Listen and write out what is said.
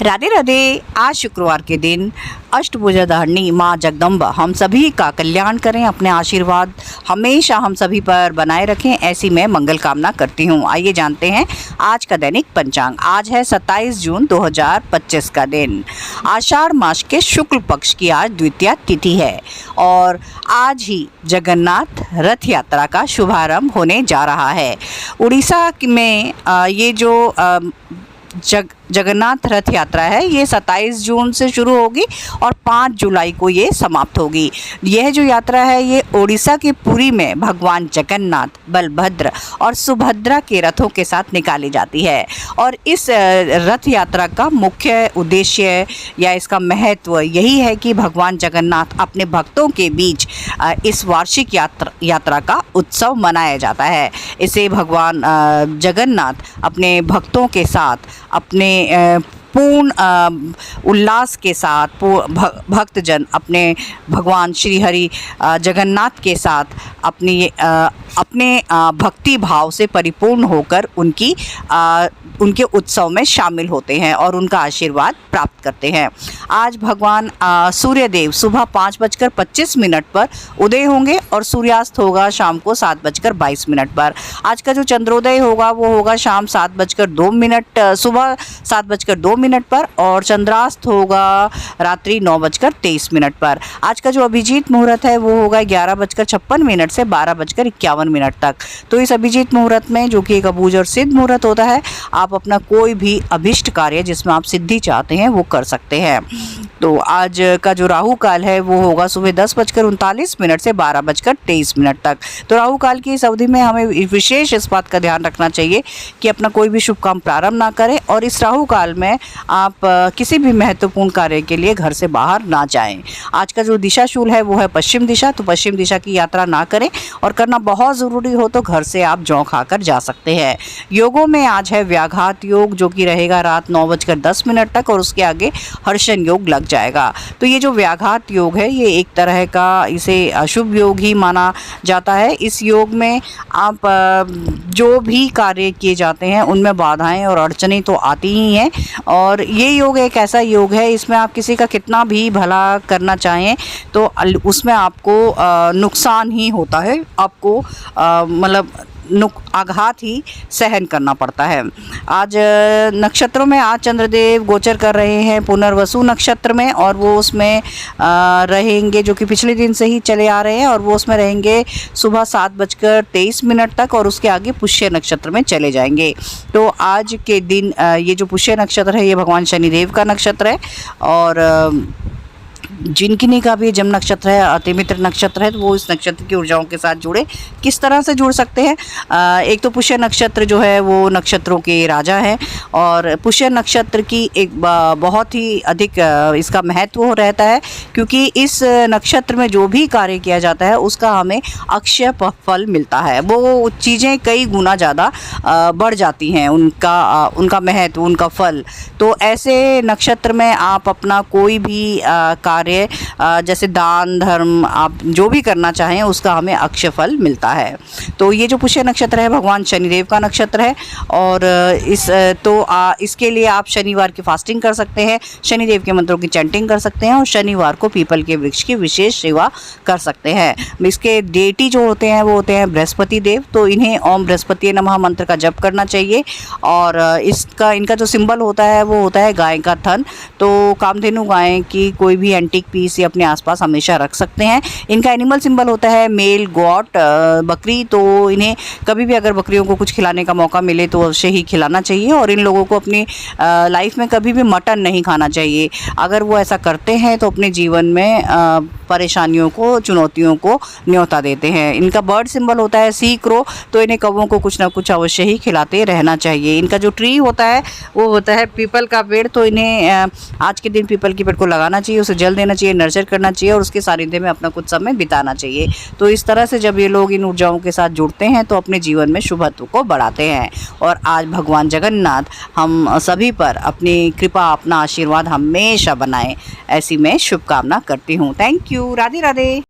राधे राधे। आज शुक्रवार के दिन अष्टभुजाधारिणी माँ जगदम्बा हम सभी का कल्याण करें, अपने आशीर्वाद हमेशा हम सभी पर बनाए रखें, ऐसी मैं मंगल कामना करती हूँ। आइए जानते हैं आज का दैनिक पंचांग। आज है 27 जून 2025 का दिन। आषाढ़ मास के शुक्ल पक्ष की आज द्वितीया तिथि है और आज ही जगन्नाथ रथ यात्रा का शुभारंभ होने जा रहा है। उड़ीसा में ये जो जगन्नाथ रथ यात्रा है ये 27 जून से शुरू होगी और 5 जुलाई को ये समाप्त होगी। यह जो यात्रा है ये ओडिशा के पुरी में भगवान जगन्नाथ, बलभद्र और सुभद्रा के रथों के साथ निकाली जाती है। और इस रथ यात्रा का मुख्य उद्देश्य या इसका महत्व यही है कि भगवान जगन्नाथ अपने भक्तों के बीच इस वार्षिक यात्रा का उत्सव मनाया जाता है। इसे भगवान जगन्नाथ अपने भक्तों के साथ अपने पूर्ण उल्लास के साथ भक्तजन अपने भगवान श्री हरि जगन्नाथ के साथ अपने भक्ति भाव से परिपूर्ण होकर उनके उत्सव में शामिल होते हैं और उनका आशीर्वाद प्राप्त करते हैं। आज भगवान सूर्यदेव सुबह 5:25 पर उदय होंगे और सूर्यास्त होगा शाम को 7:22 पर। आज का जो चंद्रोदय होगा वो होगा शाम 7:02 सुबह 7:02 पर और चंद्रास्त होगा रात्रि 9:23 पर। आज का जो अभिजीत मुहूर्त है वो होगा 11:56 से 12:51 तक। तो इस अभिजीत मुहूर्त में, जो कि एक अबूझ और सिद्ध मुहूर्त होता है, आप अपना कोई भी अभिष्ट कार्य जिसमें आप सिद्धि चाहते हैं वो कर सकते हैं। तो आज का जो राहु काल है वो होगा सुबह 10:39 से 12:23 तक। तो राहु काल की इस अवधि में हमें विशेष इस बात का ध्यान रखना चाहिए कि अपना कोई भी शुभ काम प्रारंभ ना करें और इस राहु काल में आप किसी भी महत्वपूर्ण कार्य के लिए घर से बाहर ना जाएं। आज का जो दिशाशूल है वो है पश्चिम दिशा, तो पश्चिम दिशा की यात्रा ना करें और करना बहुत ज़रूरी हो तो घर से आप जौ खाकर जा सकते हैं। योगों में आज है व्याघात योग, जो कि रहेगा रात 9:10 तक और उसके आगे हर्षण योग लग जाएगा। तो ये जो व्याघात योग है ये एक तरह का, इसे अशुभ योग ही माना जाता है। इस योग में आप जो भी कार्य किए जाते हैं उनमें बाधाएं और अड़चनें तो आती ही हैं और ये योग एक ऐसा योग है, इसमें आप किसी का कितना भी भला करना चाहें तो उसमें आपको नुकसान ही होता है, आपको मतलब आघात ही सहन करना पड़ता है। आज नक्षत्रों में आज चंद्रदेव गोचर कर रहे हैं पुनर्वसु नक्षत्र में और वो उसमें रहेंगे, जो कि पिछले दिन से ही चले आ रहे हैं और वो उसमें रहेंगे सुबह 7:23 तक और उसके आगे पुष्य नक्षत्र में चले जाएंगे। तो आज के दिन ये जो पुष्य नक्षत्र है ये भगवान शनिदेव का नक्षत्र है और जिनकी का भी जन्म नक्षत्र है अतिमित्र नक्षत्र है तो वो इस नक्षत्र की ऊर्जाओं के साथ जुड़े। किस तरह से जुड़ सकते हैं? एक तो पुष्य नक्षत्र जो है वो नक्षत्रों के राजा है और पुष्य नक्षत्र की एक बहुत ही अधिक इसका महत्व रहता है, क्योंकि इस नक्षत्र में जो भी कार्य किया जाता है उसका हमें अक्षय फल मिलता है। वो चीज़ें कई गुना ज़्यादा बढ़ जाती हैं, उनका महत्व, उनका फल। तो ऐसे नक्षत्र में आप अपना कोई भी कार्य जैसे दान धर्म आप जो भी करना चाहें उसका हमें अक्षय फल मिलता है। तो ये जो पुष्य नक्षत्र है भगवान शनिदेव का नक्षत्र है और इसके लिए आप शनिवार की फास्टिंग कर सकते हैं, शनिदेव के मंत्रों की चैंटिंग कर सकते हैं और शनिवार को पीपल के वृक्ष की विशेष सेवा कर सकते हैं। इसके डेटी जो होते हैं वो होते हैं बृहस्पति देव, तो इन्हें ओम बृहस्पति नमः मंत्र का जप करना चाहिए। और इनका जो सिंबल होता है वो होता है गाय का थन। तो कामधेनु गाय की कोई भी एंटीक पीस अपने आसपास हमेशा रख सकते हैं। इनका एनिमल सिंबल होता है मेल गॉट, बकरी। तो इन्हें कभी भी अगर बकरियों को कुछ खिलाने का मौका मिले तो अवश्य ही खिलाना चाहिए और इन लोगों को अपनी लाइफ में कभी भी मटन नहीं खाना चाहिए। अगर वो ऐसा करते हैं तो अपने जीवन में परेशानियों को, चुनौतियों को न्योता देते हैं। इनका बर्ड सिंबल होता है सी क्रो, तो इन्हें कौवों को कुछ ना कुछ अवश्य ही खिलाते रहना चाहिए। इनका जो ट्री होता है वो होता है पीपल का पेड़, तो इन्हें आज के दिन पीपल के पेड़ को लगाना चाहिए, उसे जल देना चाहिए, नर्चर करना चाहिए और उसके सानिध्य में अपना कुछ समय बिताना चाहिए। तो इस तरह से जब ये लोग इन ऊर्जाओं के साथ जुड़ते हैं तो अपने जीवन में शुभत्व को बढ़ाते हैं। और आज भगवान जगन्नाथ हम सभी पर अपनी कृपा, अपना आशीर्वाद हमेशा बनाएं, ऐसी मैं शुभकामना करती हूँ। Thank you. राधे राधे।